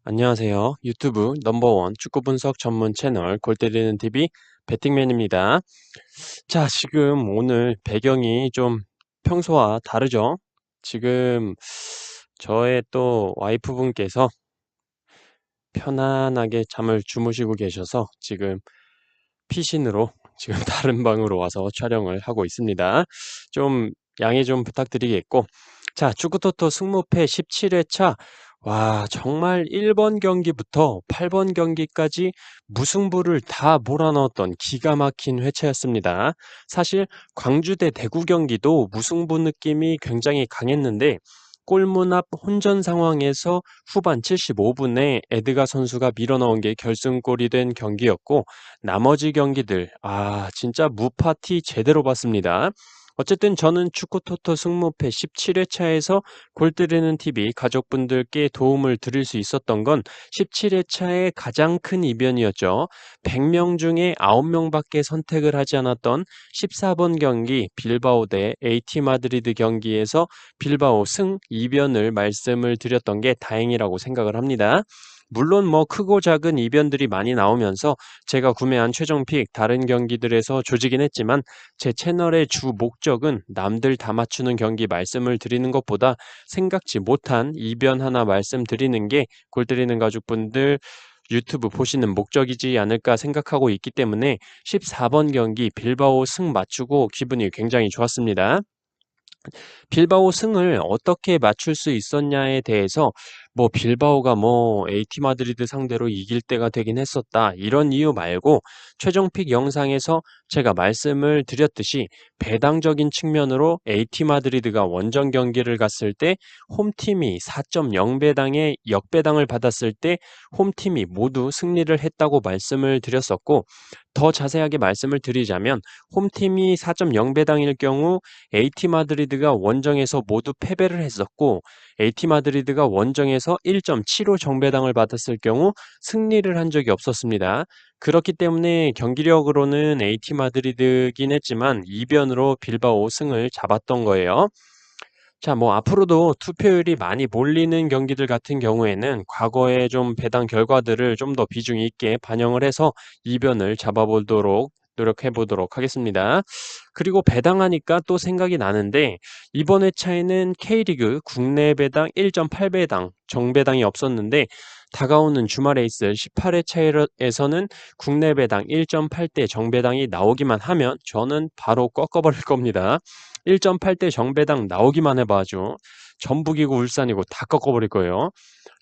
안녕하세요. 유튜브 넘버원 축구 분석 전문 채널 골 때리는 TV 배팅맨입니다. 자, 지금 오늘 배경이 좀 평소와 다르죠? 지금 저의 또 와이프분께서 편안하게 잠을 주무시고 계셔서 지금 피신으로 지금 다른 방으로 와서 촬영을 하고 있습니다. 좀 양해 좀 부탁드리겠고, 자, 축구토토 승무패 17회차. 와, 정말 1번 경기부터 8번 경기까지 무승부를 다 몰아넣었던 기가 막힌 회차였습니다. 사실 광주 대 대구 경기도 무승부 느낌이 굉장히 강했는데 골문 앞 혼전 상황에서 후반 75분에 에드가 선수가 밀어넣은 게 결승골이 된 경기였고, 나머지 경기들 진짜 무파티 제대로 봤습니다. 어쨌든 저는 축구토토 승무패 17회차에서 골 때리는 TV 가족분들께 도움을 드릴 수 있었던 건 17회차의 가장 큰 이변이었죠. 100명 중에 9명밖에 선택을 하지 않았던 14번 경기 빌바오 대 AT 마드리드 경기에서 빌바오 승 이변을 말씀을 드렸던 게 다행이라고 생각을 합니다. 물론 뭐 크고 작은 이변들이 많이 나오면서 제가 구매한 최종픽 다른 경기들에서 조지긴 했지만 제 채널의 주 목적은 남들 다 맞추는 경기 말씀을 드리는 것보다 생각지 못한 이변 하나 말씀드리는 게 골 때리는 가족분들 유튜브 보시는 목적이지 않을까 생각하고 있기 때문에 14번 경기 빌바오 승 맞추고 기분이 굉장히 좋았습니다. 빌바오 승을 어떻게 맞출 수 있었냐에 대해서 뭐 빌바오가 뭐 AT 마드리드 상대로 이길 때가 되긴 했었다, 이런 이유 말고 최종픽 영상에서 제가 말씀을 드렸듯이 배당적인 측면으로 AT 마드리드가 원정 경기를 갔을 때 홈팀이 4.0배당의 역배당을 받았을 때 홈팀이 모두 승리를 했다고 말씀을 드렸었고, 더 자세하게 말씀을 드리자면 홈팀이 4.0배당일 경우 AT 마드리드가 원정에서 모두 패배를 했었고, AT 마드리드가 원정에서 1.75 정배당을 받았을 경우 승리를 한 적이 없었습니다. 그렇기 때문에 경기력으로는 AT 마드리드긴 했지만 이변으로 빌바오 승을 잡았던 거예요. 자, 뭐 앞으로도 투표율이 많이 몰리는 경기들 같은 경우에는 과거의 좀 배당 결과들을 좀 더 비중 있게 반영을 해서 이변을 잡아보도록 노력해 보도록 하겠습니다. 그리고 배당하니까 또 생각이 나는데, 이번 회차에는 K리그 국내 배당 1.8배당 정배당이 없었는데 다가오는 주말에 있을 18회차에서는 국내 배당 1.8대 정배당이 나오기만 하면 저는 바로 꺾어버릴 겁니다. 1.8대 정배당 나오기만 해봐죠. 전북이고 울산이고 다 꺾어버릴 거예요.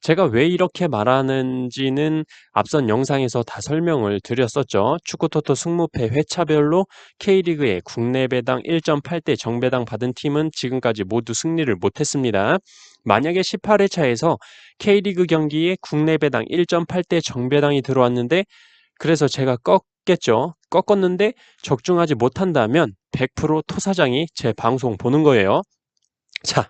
제가 왜 이렇게 말하는지는 앞선 영상에서 다 설명을 드렸었죠. 축구토토 승무패 회차별로 K리그의 국내 배당 1.8대 정배당 받은 팀은 지금까지 모두 승리를 못했습니다. 만약에 18회차에서 K리그 경기에 국내 배당 1.8대 정배당이 들어왔는데, 그래서 제가 꺾겠죠. 꺾었는데 적중하지 못한다면 100% 토사장이 제 방송 보는 거예요. 자,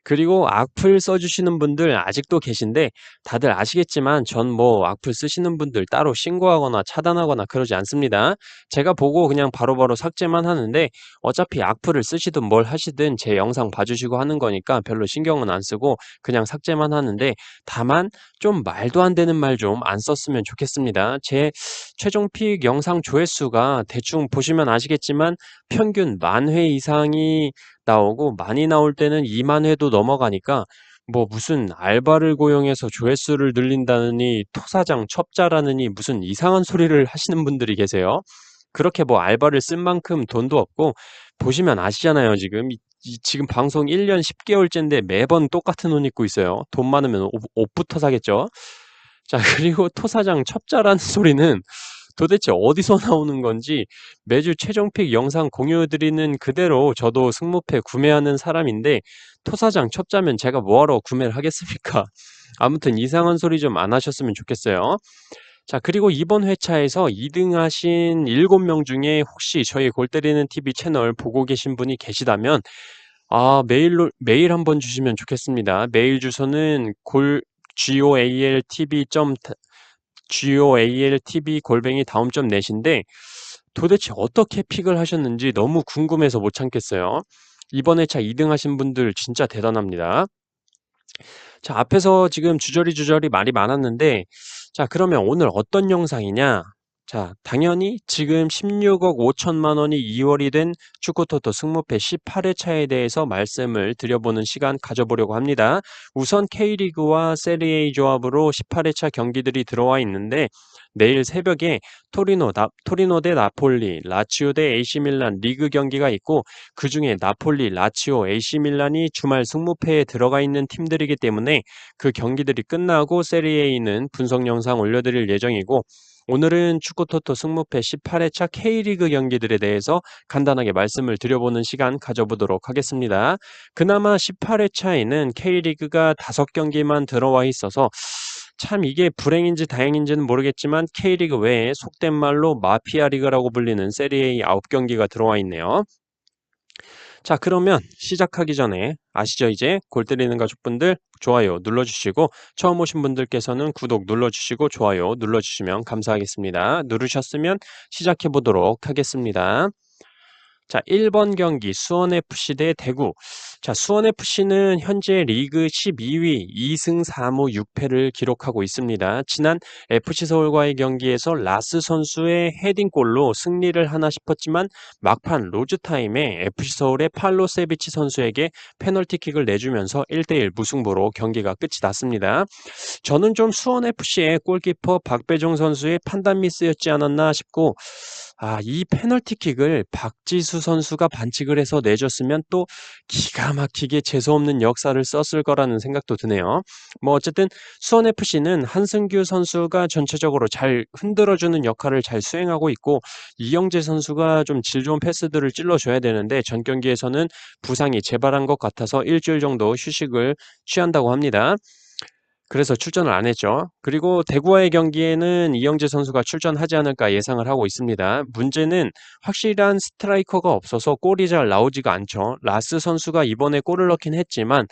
그리고 악플 써주시는 분들 아직도 계신데, 다들 아시겠지만 전 뭐 악플 쓰시는 분들 따로 신고하거나 차단하거나 그러지 않습니다. 제가 보고 그냥 바로바로 삭제만 하는데, 어차피 악플을 쓰시든 뭘 하시든 제 영상 봐주시고 하는 거니까 별로 신경은 안 쓰고 그냥 삭제만 하는데, 다만 좀 말도 안 되는 말 좀 안 썼으면 좋겠습니다. 제 최종픽 영상 조회수가 대충 보시면 아시겠지만 평균 10,000회 이상이 나오고, 많이 나올 때는 2만 회도 넘어가니까 뭐 무슨 알바를 고용해서 조회수를 늘린다느니 토사장 첩자라느니 무슨 이상한 소리를 하시는 분들이 계세요. 그렇게 뭐 알바를 쓴 만큼 돈도 없고, 보시면 아시잖아요. 지금 방송 1년 10개월째인데 매번 똑같은 옷 입고 있어요. 돈 많으면 옷부터 사겠죠. 자, 그리고 토사장 첩자라는 소리는 도대체 어디서 나오는 건지, 매주 최종픽 영상 공유드리는 그대로 저도 승무패 구매하는 사람인데 토사장 첩자면 제가 뭐하러 구매를 하겠습니까? 아무튼 이상한 소리 좀 안 하셨으면 좋겠어요. 자, 그리고 이번 회차에서 2등 하신 7명 중에 혹시 저희 골 때리는 TV 채널 보고 계신 분이 계시다면 메일 한번 주시면 좋겠습니다. 메일 주소는 goaltv 다음점 넷인데, 도대체 어떻게 픽을 하셨는지 너무 궁금해서 못 참겠어요. 이번 회차 2등 하신 분들 진짜 대단합니다. 자, 앞에서 지금 주저리 말이 많았는데, 자, 그러면 오늘 어떤 영상이냐? 자, 당연히 지금 16억 5천만 원이 2월이 된 축구토토 승무패 18회차에 대해서 말씀을 드려보는 시간 가져보려고 합니다. 우선 K리그와 세리에 조합으로 18회차 경기들이 들어와 있는데, 내일 새벽에 토리노 대 나폴리, 라치오 대 AC 밀란 리그 경기가 있고, 그 중에 나폴리, 라치오, AC밀란이 주말 승무패에 들어가 있는 팀들이기 때문에 그 경기들이 끝나고 세리에이는 분석 영상 올려드릴 예정이고, 오늘은 축구토토 승무패 18회차 K리그 경기들에 대해서 간단하게 말씀을 드려보는 시간 가져보도록 하겠습니다. 그나마 18회차에는 K리그가 5경기만 들어와 있어서 참 이게 불행인지 다행인지는 모르겠지만 K리그 외에 속된 말로 마피아 리그라고 불리는 세리에 9경기가 들어와 있네요. 자, 그러면 시작하기 전에 아시죠? 이제 골 때리는 가족분들 좋아요 눌러주시고, 처음 오신 분들께서는 구독 눌러주시고 좋아요 눌러주시면 감사하겠습니다. 누르셨으면 시작해 보도록 하겠습니다. 자, 1번 경기 수원FC 대 대구. 자, 수원FC는 현재 리그 12위 2승 4무 6패를 기록하고 있습니다. 지난 FC서울과의 경기에서 라스 선수의 헤딩골로 승리를 하나 싶었지만 막판 로즈타임에 FC서울의 팔로세비치 선수에게 페널티킥을 내주면서 1대1 무승부로 경기가 끝이 났습니다. 저는 좀 수원FC의 골키퍼 박배종 선수의 판단 미스였지 않았나 싶고, 이 페널티킥을 박지수 선수가 반칙을 해서 내줬으면 또 기가 막히게 재수없는 역사를 썼을 거라는 생각도 드네요. 뭐 어쨌든 수원FC는 한승규 선수가 전체적으로 잘 흔들어주는 역할을 잘 수행하고 있고, 이영재 선수가 좀 질 좋은 패스들을 찔러줘야 되는데 전 경기에서는 부상이 재발한 것 같아서 일주일 정도 휴식을 취한다고 합니다. 그래서 출전을 안 했죠. 그리고 대구와의 경기에는 이영재 선수가 출전하지 않을까 예상을 하고 있습니다. 문제는 확실한 스트라이커가 없어서 골이 잘 나오지가 않죠. 라스 선수가 이번에 골을 넣긴 했지만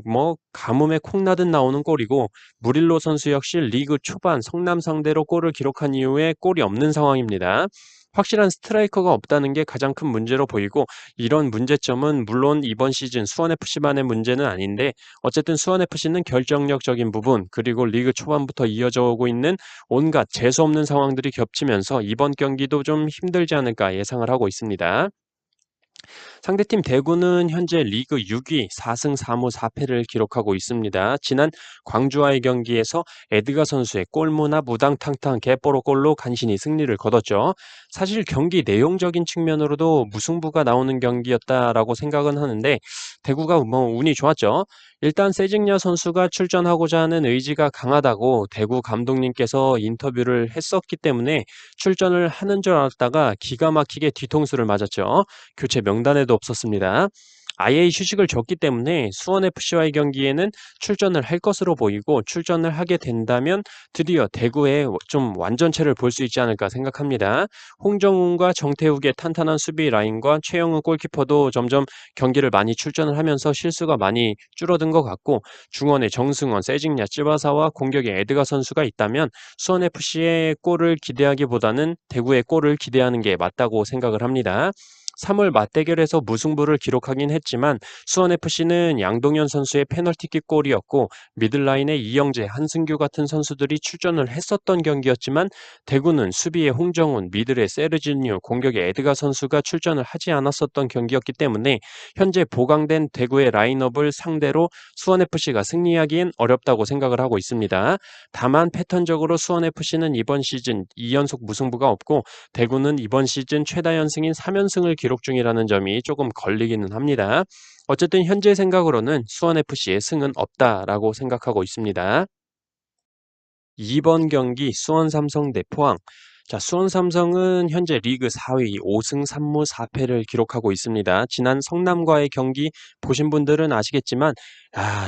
뭐 가뭄에 콩나듯 나오는 골이고, 무릴로 선수 역시 리그 초반 성남 상대로 골을 기록한 이후에 골이 없는 상황입니다. 확실한 스트라이커가 없다는 게 가장 큰 문제로 보이고, 이런 문제점은 물론 이번 시즌 수원FC만의 문제는 아닌데, 어쨌든 수원FC는 결정력적인 부분, 그리고 리그 초반부터 이어져 오고 있는 온갖 재수없는 상황들이 겹치면서 이번 경기도 좀 힘들지 않을까 예상을 하고 있습니다. 상대팀 대구는 현재 리그 6위 4승 4무 4패를 기록하고 있습니다. 지난 광주와의 경기에서 에드가 선수의 골문화 무당탕탕 개뽀로 골로 간신히 승리를 거뒀죠. 사실 경기 내용적인 측면으로도 무승부가 나오는 경기였다라고 생각은 하는데, 대구가 뭐 운이 좋았죠. 일단 세징야 선수가 출전하고자 하는 의지가 강하다고 대구 감독님께서 인터뷰를 했었기 때문에 출전을 하는 줄 알았다가 기가 막히게 뒤통수를 맞았죠. 교체 명단에도 없었습니다. 아예 휴식을 줬기 때문에 수원FC와의 경기에는 출전을 할 것으로 보이고, 출전을 하게 된다면 드디어 대구의 좀 완전체를 볼 수 있지 않을까 생각합니다. 홍정훈과 정태욱의 탄탄한 수비 라인과 최영우 골키퍼도 점점 경기를 많이 출전을 하면서 실수가 많이 줄어든 것 같고, 중원에 정승원, 세징야, 찌바사와 공격에 에드가 선수가 있다면 수원FC의 골을 기대하기보다는 대구의 골을 기대하는 게 맞다고 생각을 합니다. 3월 맞대결에서 무승부를 기록하긴 했지만 수원FC는 양동현 선수의 페널티킥 골이었고, 미들라인에 이영재, 한승규 같은 선수들이 출전을 했었던 경기였지만, 대구는 수비에 홍정훈, 미들에 세르지뉴, 공격에 에드가 선수가 출전을 하지 않았었던 경기였기 때문에 현재 보강된 대구의 라인업을 상대로 수원FC가 승리하기엔 어렵다고 생각을 하고 있습니다. 다만 패턴적으로 수원FC는 이번 시즌 2연속 무승부가 없고, 대구는 이번 시즌 최다 연승인 3연승을 기록 중이라는 점이 조금 걸리기는 합니다. 어쨌든 현재 생각으로는 수원FC의 승은 없다라고 생각하고 있습니다. 2번 경기 수원삼성 대 포항. 자, 수원삼성은 현재 리그 4위 5승 3무 4패를 기록하고 있습니다. 지난 성남과의 경기 보신 분들은 아시겠지만,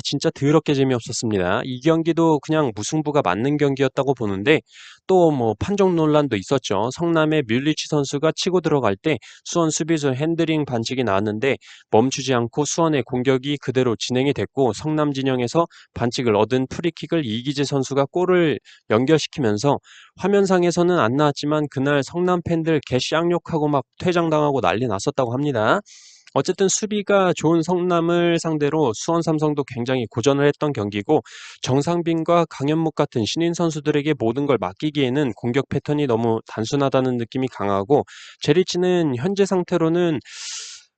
진짜 더럽게 재미없었습니다. 이 경기도 그냥 무승부가 맞는 경기였다고 보는데, 또 뭐 판정 논란도 있었죠. 성남의 뮬리치 선수가 치고 들어갈 때 수원 수비수 핸드링 반칙이 나왔는데 멈추지 않고 수원의 공격이 그대로 진행이 됐고, 성남 진영에서 반칙을 얻은 프리킥을 이기재 선수가 골을 연결시키면서 화면상에서는 안 나왔지만 그날 성남 팬들 개 쌍욕하고 막 퇴장당하고 난리 났었다고 합니다. 어쨌든 수비가 좋은 성남을 상대로 수원 삼성도 굉장히 고전을 했던 경기고 정상빈과 강현묵 같은 신인 선수들에게 모든 걸 맡기기에는 공격 패턴이 너무 단순하다는 느낌이 강하고 제리치는 현재 상태로는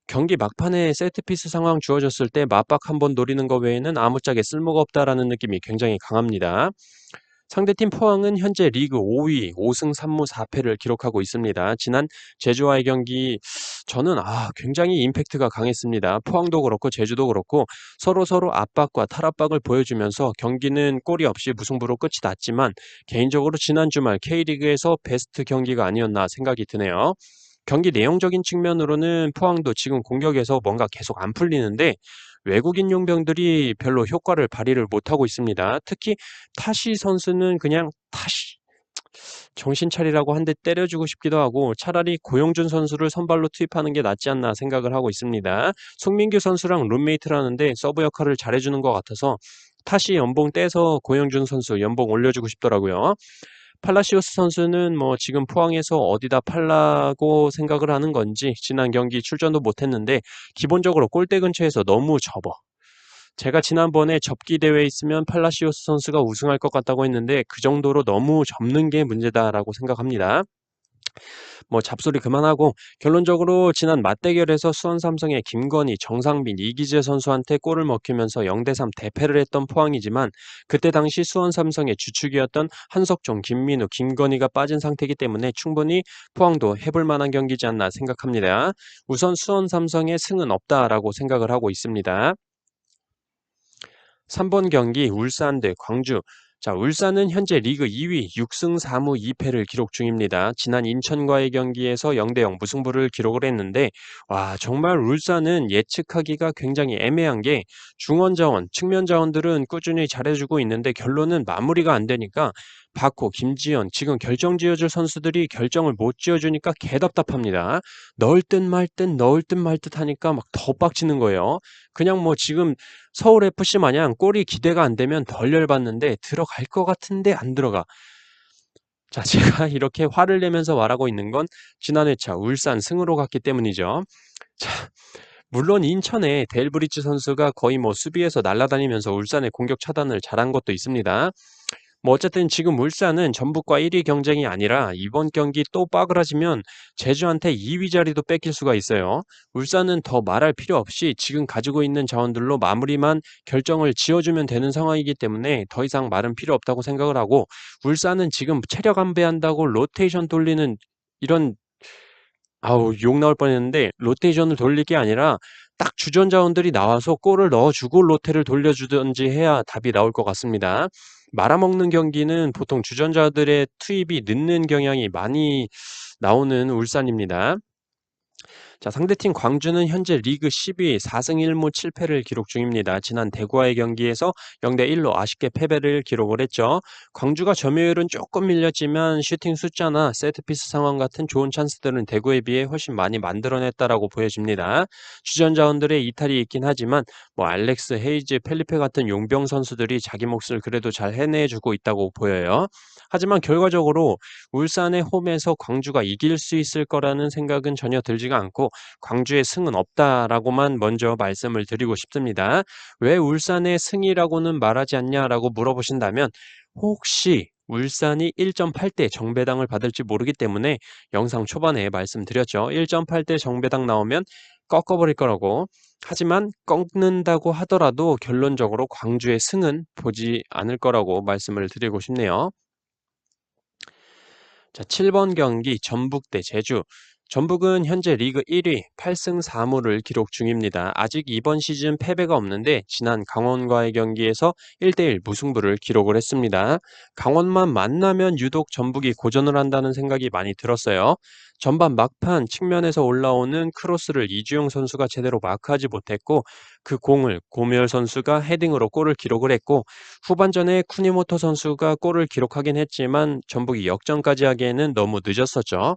경기 막판에 세트피스 상황 주어졌을 때 맞박 한번 노리는 것 외에는 아무짝에 쓸모가 없다라는 느낌이 굉장히 강합니다. 상대팀 포항은 현재 리그 5위, 5승 3무 4패를 기록하고 있습니다. 지난 제주와의 경기 저는 굉장히 임팩트가 강했습니다. 포항도 그렇고 제주도 그렇고 서로 압박과 탈압박을 보여주면서 경기는 골이 없이 무승부로 끝이 났지만 개인적으로 지난 주말 K리그에서 베스트 경기가 아니었나 생각이 드네요. 경기 내용적인 측면으로는 포항도 지금 공격에서 뭔가 계속 안 풀리는데 외국인 용병들이 별로 효과를 발휘를 못하고 있습니다. 특히 타시 선수는 그냥 타시 정신 차리라고 한 대 때려주고 싶기도 하고 차라리 고영준 선수를 선발로 투입하는 게 낫지 않나 생각을 하고 있습니다. 송민규 선수랑 룸메이트라는데 서브 역할을 잘해주는 것 같아서 타시 연봉 떼서 고영준 선수 연봉 올려주고 싶더라고요. 팔라시오스 선수는 뭐 지금 포항에서 어디다 팔라고 생각을 하는 건지 지난 경기 출전도 못했는데 기본적으로 골대 근처에서 너무 접어. 제가 지난번에 접기 대회에 있으면 팔라시오스 선수가 우승할 것 같다고 했는데 그 정도로 너무 접는 게 문제다라고 생각합니다. 뭐 잡소리 그만하고 결론적으로 지난 맞대결에서 수원 삼성의 김건희, 정상빈, 이기재 선수한테 골을 먹히면서 0대3 대패를 했던 포항이지만 그때 당시 수원 삼성의 주축이었던 한석종, 김민우, 김건희가 빠진 상태이기 때문에 충분히 포항도 해볼 만한 경기지 않나 생각합니다. 우선 수원 삼성의 승은 없다라고 생각을 하고 있습니다. 3번 경기 울산 대 광주. 자, 울산은 현재 리그 2위 6승 4무 2패를 기록 중입니다. 지난 인천과의 경기에서 0대0 무승부를 기록을 했는데 정말 울산은 예측하기가 굉장히 애매한 게 중원 자원, 측면 자원들은 꾸준히 잘해주고 있는데 결론은 마무리가 안 되니까 박호, 김지현 지금 결정 지어줄 선수들이 결정을 못 지어주니까 개답답합니다. 넣을 듯 말 듯 넣을 듯 말 듯 하니까 막 더 빡치는 거예요. 그냥 뭐 지금 서울FC 마냥 골이 기대가 안 되면 덜 열받는데 들어갈 것 같은데 안 들어가. 자, 제가 이렇게 화를 내면서 말하고 있는 건 지난 회차 울산 승으로 갔기 때문이죠. 자, 물론 인천의 델브리츠 선수가 거의 뭐 수비에서 날아다니면서 울산의 공격 차단을 잘한 것도 있습니다. 뭐 어쨌든 지금 울산은 전북과 1위 경쟁이 아니라 이번 경기 또 빠그라지면 제주한테 2위 자리도 뺏길 수가 있어요. 울산은 더 말할 필요 없이 지금 가지고 있는 자원들로 마무리만 결정을 지어주면 되는 상황이기 때문에 더 이상 말은 필요 없다고 생각을 하고 울산은 지금 체력 안배한다고 로테이션 돌리는 이런 욕 나올 뻔했는데 로테이션을 돌릴 게 아니라 딱 주전 자원들이 나와서 골을 넣어주고 로테를 돌려주든지 해야 답이 나올 것 같습니다. 말아먹는 경기는 보통 주전자들의 투입이 늦는 경향이 많이 나오는 울산입니다. 자, 상대팀 광주는 현재 리그 10위 4승 1무 7패를 기록 중입니다. 지난 대구와의 경기에서 0대1로 아쉽게 패배를 기록을 했죠. 광주가 점유율은 조금 밀렸지만 슈팅 숫자나 세트피스 상황 같은 좋은 찬스들은 대구에 비해 훨씬 많이 만들어냈다라고 보여집니다. 주전 자원들의 이탈이 있긴 하지만 뭐 알렉스, 헤이즈, 펠리페 같은 용병 선수들이 자기 몫을 그래도 잘 해내주고 있다고 보여요. 하지만 결과적으로 울산의 홈에서 광주가 이길 수 있을 거라는 생각은 전혀 들지가 않고 광주의 승은 없다라고만 먼저 말씀을 드리고 싶습니다. 왜 울산의 승이라고는 말하지 않냐라고 물어보신다면 혹시 울산이 1.8대 정배당을 받을지 모르기 때문에 영상 초반에 말씀드렸죠. 1.8대 정배당 나오면 꺾어버릴 거라고. 하지만 꺾는다고 하더라도 결론적으로 광주의 승은 보지 않을 거라고 말씀을 드리고 싶네요. 자, 7번 경기 전북 대 제주. 전북은 현재 리그 1위 8승 4무를 기록 중입니다. 아직 이번 시즌 패배가 없는데 지난 강원과의 경기에서 1대1 무승부를 기록을 했습니다. 강원만 만나면 유독 전북이 고전을 한다는 생각이 많이 들었어요. 전반 막판 측면에서 올라오는 크로스를 이주영 선수가 제대로 마크하지 못했고 그 공을 고멸 선수가 헤딩으로 골을 기록을 했고 후반전에 쿠니모토 선수가 골을 기록하긴 했지만 전북이 역전까지 하기에는 너무 늦었었죠.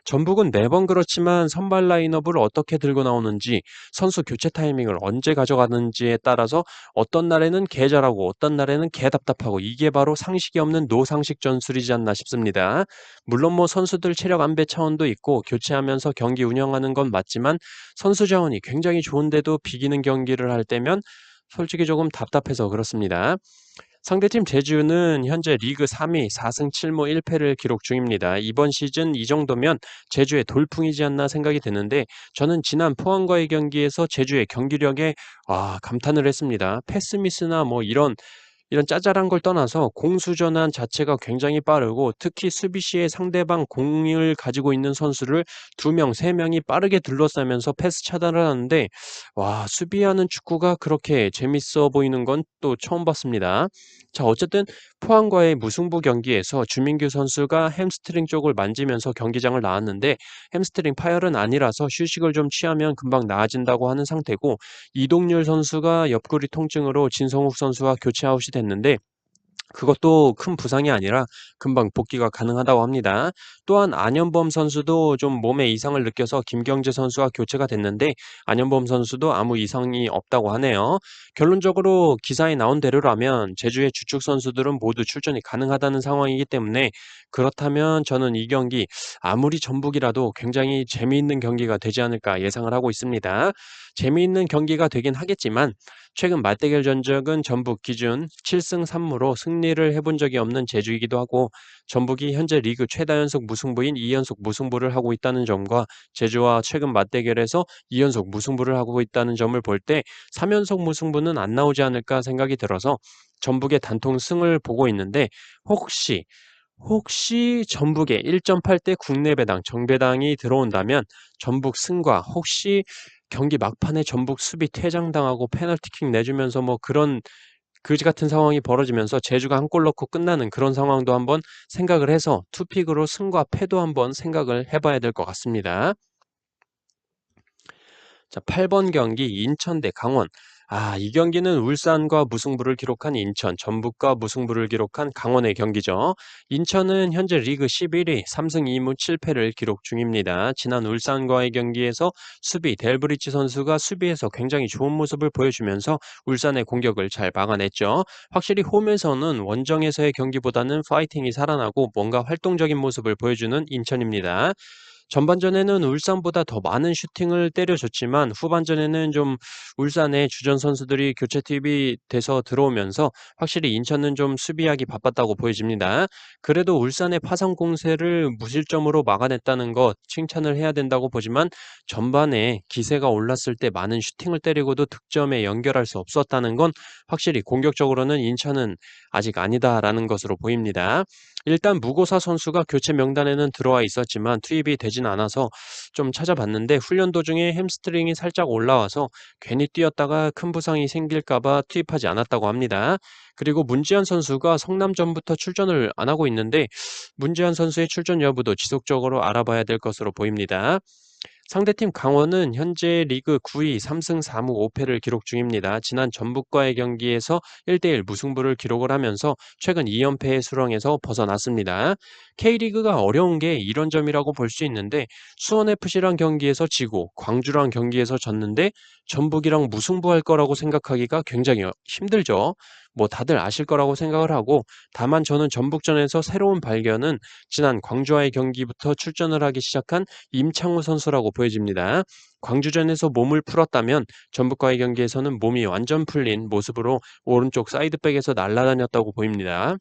전북은 매번 그렇지만 선발 라인업을 어떻게 들고 나오는지, 선수 교체 타이밍을 언제 가져가는지에 따라서 어떤 날에는 개 잘하고 어떤 날에는 개 답답하고, 이게 바로 상식이 없는 노상식 전술이지 않나 싶습니다. 물론 뭐 선수들 체력 안배 차원도 있고 교체하면서 경기 운영하는 건 맞지만, 선수 자원이 굉장히 좋은데도 비기는 경기를 할 때면 솔직히 조금 답답해서 그렇습니다. 상대팀 제주는 현재 리그 3위 4승 7무 1패를 기록 중입니다. 이번 시즌 이 정도면 제주의 돌풍이지 않나 생각이 드는데, 저는 지난 포항과의 경기에서 제주의 경기력에 감탄을 했습니다. 패스미스나 뭐 이런 짜잘한 걸 떠나서 공수 전환 자체가 굉장히 빠르고, 특히 수비 시에 상대방 공을 가지고 있는 선수를 2명, 3명이 빠르게 둘러싸면서 패스 차단을 하는데, 수비하는 축구가 그렇게 재밌어 보이는 건 또 처음 봤습니다. 자, 어쨌든 포항과의 무승부 경기에서 주민규 선수가 햄스트링 쪽을 만지면서 경기장을 나왔는데, 햄스트링 파열은 아니라서 휴식을 좀 취하면 금방 나아진다고 하는 상태고, 이동률 선수가 옆구리 통증으로 진성욱 선수와 교체 아웃이 됐는데, 그것도 큰 부상이 아니라 금방 복귀가 가능하다고 합니다. 또한 안현범 선수도 좀 몸에 이상을 느껴서 김경재 선수와 교체가 됐는데, 안현범 선수도 아무 이상이 없다고 하네요. 결론적으로 기사에 나온 대로라면 제주의 주축 선수들은 모두 출전이 가능하다는 상황이기 때문에, 그렇다면 저는 이 경기 아무리 전북이라도 굉장히 재미있는 경기가 되지 않을까 예상을 하고 있습니다. 재미있는 경기가 되긴 하겠지만, 최근 맞대결 전적은 전북 기준 7승 3무로 승리를 해본 적이 없는 제주이기도 하고, 전북이 현재 리그 최다 연속 무승부인 2연속 무승부를 하고 있다는 점과, 제주와 최근 맞대결에서 2연속 무승부를 하고 있다는 점을 볼 때 3연속 무승부는 안 나오지 않을까 생각이 들어서 전북의 단통 승을 보고 있는데, 혹시 전북의 1.8대 국내 배당 정배당이 들어온다면 전북 승과, 혹시 경기 막판에 전북 수비 퇴장당하고 페널티킥 내주면서 뭐 그런 그지 같은 상황이 벌어지면서 제주가 한 골 넣고 끝나는 그런 상황도 한번 생각을 해서 투픽으로 승과 패도 한번 생각을 해봐야 될 것 같습니다. 자, 8번 경기 인천 대 강원. 이 경기는 울산과 무승부를 기록한 인천, 전북과 무승부를 기록한 강원의 경기죠. 인천은 현재 리그 11위 3승 2무 7패를 기록 중입니다. 지난 울산과의 경기에서 수비 델브리치 선수가 수비에서 굉장히 좋은 모습을 보여주면서 울산의 공격을 잘 막아냈죠. 확실히 홈에서는 원정에서의 경기보다는 파이팅이 살아나고 뭔가 활동적인 모습을 보여주는 인천입니다. 전반전에는 울산보다 더 많은 슈팅을 때려줬지만, 후반전에는 좀 울산의 주전 선수들이 교체 투입이 돼서 들어오면서 확실히 인천은 좀 수비하기 바빴다고 보여집니다. 그래도 울산의 파상 공세를 무실점으로 막아냈다는 것 칭찬을 해야 된다고 보지만, 전반에 기세가 올랐을 때 많은 슈팅을 때리고도 득점에 연결할 수 없었다는 건 확실히 공격적으로는 인천은 아직 아니다라는 것으로 보입니다. 일단 무고사 선수가 교체 명단에는 들어와 있었지만 투입이 되진 않아서 좀 찾아봤는데, 훈련 도중에 햄스트링이 살짝 올라와서 괜히 뛰었다가 큰 부상이 생길까 봐 투입하지 않았다고 합니다. 그리고 문지한 선수가 성남전부터 출전을 안 하고 있는데, 문지한 선수의 출전 여부도 지속적으로 알아봐야 될 것으로 보입니다. 상대팀 강원은 현재 리그 9위 3승 4무 5패를 기록 중입니다. 지난 전북과의 경기에서 1대1 무승부를 기록을 하면서 최근 2연패의 수렁에서 벗어났습니다. K리그가 어려운 게 이런 점이라고 볼 수 있는데, 수원FC랑 경기에서 지고 광주랑 경기에서 졌는데 전북이랑 무승부할 거라고 생각하기가 굉장히 힘들죠. 뭐 다들 아실 거라고 생각을 하고, 다만 저는 전북전에서 새로운 발견은 지난 광주와의 경기부터 출전을 하기 시작한 임창우 선수라고 보여집니다. 광주전에서 몸을 풀었다면 전북과의 경기에서는 몸이 완전 풀린 모습으로 오른쪽 사이드백에서 날아다녔다고 보입니다.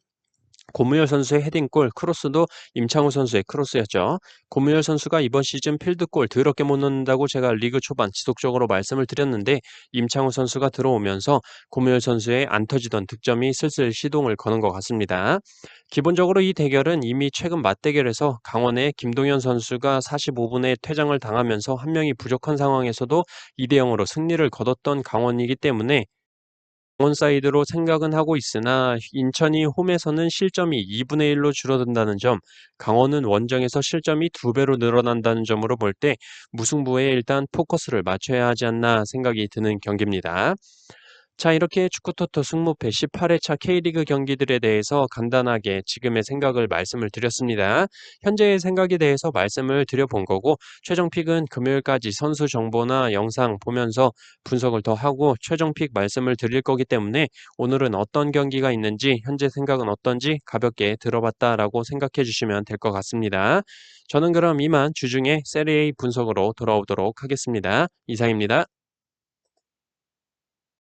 고무열 선수의 헤딩골, 크로스도 임창우 선수의 크로스였죠. 고무열 선수가 이번 시즌 필드골 더럽게 못 넣는다고 제가 리그 초반 지속적으로 말씀을 드렸는데, 임창우 선수가 들어오면서 고무열 선수의 안 터지던 득점이 슬슬 시동을 거는 것 같습니다. 기본적으로 이 대결은 이미 최근 맞대결에서 강원의 김동현 선수가 45분에 퇴장을 당하면서 한 명이 부족한 상황에서도 2대 0으로 승리를 거뒀던 강원이기 때문에 강원 사이드로 생각은 하고 있으나, 인천이 홈에서는 실점이 2분의 1로 줄어든다는 점, 강원은 원정에서 실점이 2배로 늘어난다는 점으로 볼 때 무승부에 일단 포커스를 맞춰야 하지 않나 생각이 드는 경기입니다. 자, 이렇게 축구토토 승무패 18회차 K리그 경기들에 대해서 간단하게 지금의 생각을 말씀을 드렸습니다. 현재의 생각에 대해서 말씀을 드려본 거고, 최종 픽은 금요일까지 선수 정보나 영상 보면서 분석을 더 하고 최종 픽 말씀을 드릴 거기 때문에 오늘은 어떤 경기가 있는지, 현재 생각은 어떤지 가볍게 들어봤다라고 생각해 주시면 될 것 같습니다. 저는 그럼 이만 주중에 세리A 분석으로 돌아오도록 하겠습니다. 이상입니다.